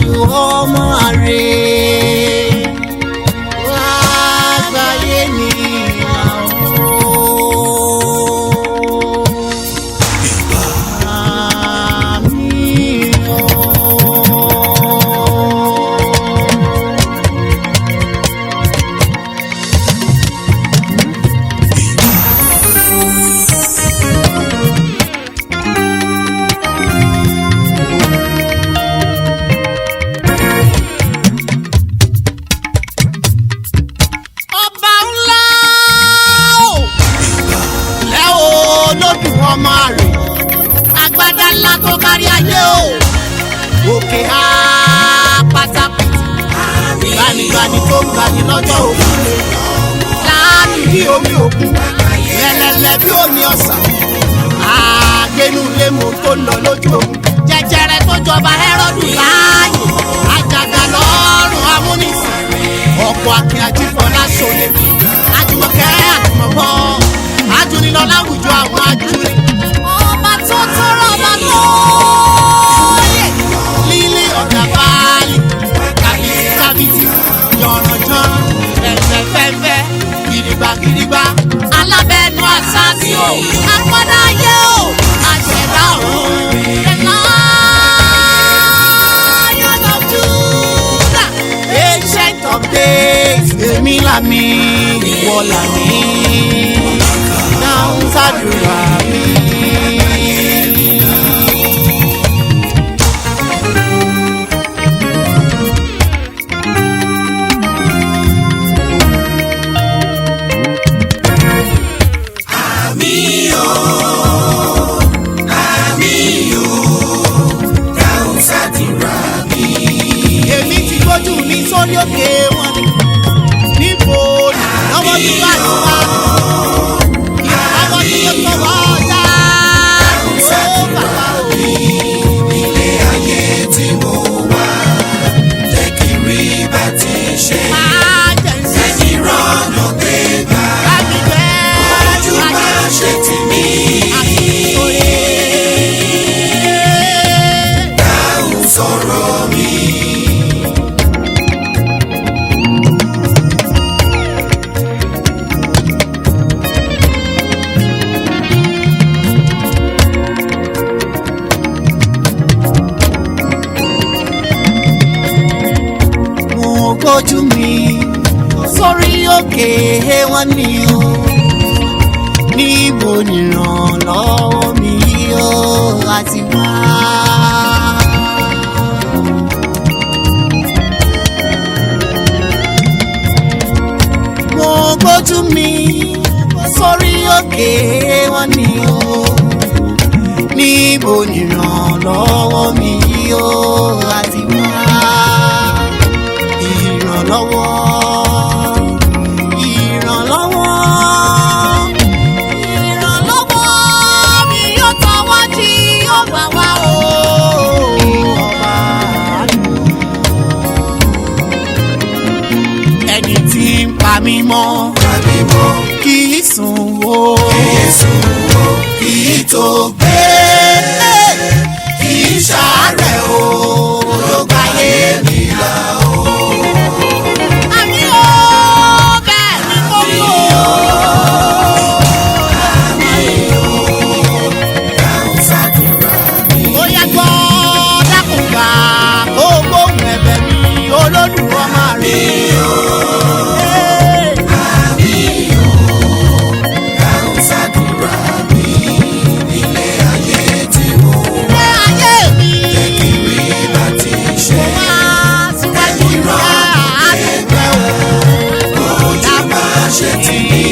Olódù ọmọ àrè wá gbáyé ní ọmọ àrè agbádá ńlá tó kárí ayé o òkè á pátápátá gbanibani tó gbani lọ́jọ́ òkun láàbì bí omi òkun lẹ́lẹ́lẹ́ bí omi ọ̀sà àgbẹnulé mo tó lọ lójú ogun jẹjẹrẹ tó jọba Hẹ́rọ́dù láàyè àjàgà lọ́rùn amúnisìn ọ̀pọ̀ akin ajífọ́lá ṣòlè àjùmọ̀kẹ́ àjùmọ̀bọ́ ajúnilọ láwùjọ àwọn ajúni. ọba tó tọrọ ọba lóye. lílé ọ̀dà báàlì kàbìtì yọ̀rọ̀jọ́ ẹ̀fẹ̀ fẹ́fẹ́ gidigba alábẹ́nu àṣà ni o akọ́dá ayé o àṣẹ̀dá òun Lion of Judah ancient of days èmi làmì ìwọ làmì. Ṣàdúrà mi. Àmín o, àmín o, dáhùn ṣàdúrà mi. Èmi ti gbójú mi sórí òkè wọn ni, níbo ni lọ́wọ́ tí wàá ti wá. Ilé ayé tí mo wà jẹ́ kí rí bá ti ṣe ẹni rọ́nà gbé bá ojú bá ṣe tì mí. Dáhùn sọ̀rọ̀ mi. Ojú mi sórí òkè wọn ni o níbo nìrànlọ́wọ́ mi o àti wá. Mo gbójú mi sórí òkè wọn ni o níbo nìrànlọ́wọ́ mi o àti wá. Ìrànlọ́wọ́ mi yóò tọwọ́ tí yóò gbà wá o. Ọba ẹni tí ń pa mí mọ́ kì í sùn o kì í tó gbé kì í ṣàárẹ̀ o ló gbáyé mi là o. Olódù ọmọ àrè o. Àmín o, dáhùn ṣàdúrà mi nílé ayé tí mo wà. Ilé ayé mi. Jẹ́ kí rí bá ti ṣe. Ẹni rán ẹgbẹ́ o. Ojú bá ṣe tì mí.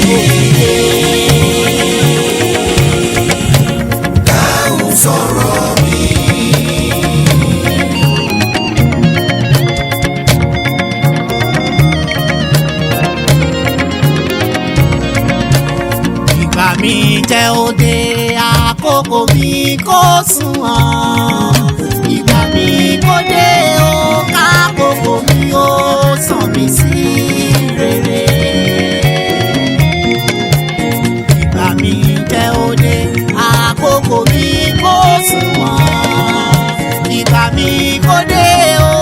Dáhùn sọ̀rọ̀ mi. Mi jẹ́ òde àkókò mi kò sunwọ̀n. Ìgbà mi kò dé o kákòókò mi ó sàn mí sí rere. Ìgbà mi jẹ́ òde àkókò mi kò sunwọ̀n. Ìgbà mi kò dé o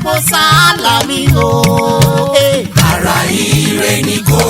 kó sálà mi o. Ara ire ni kò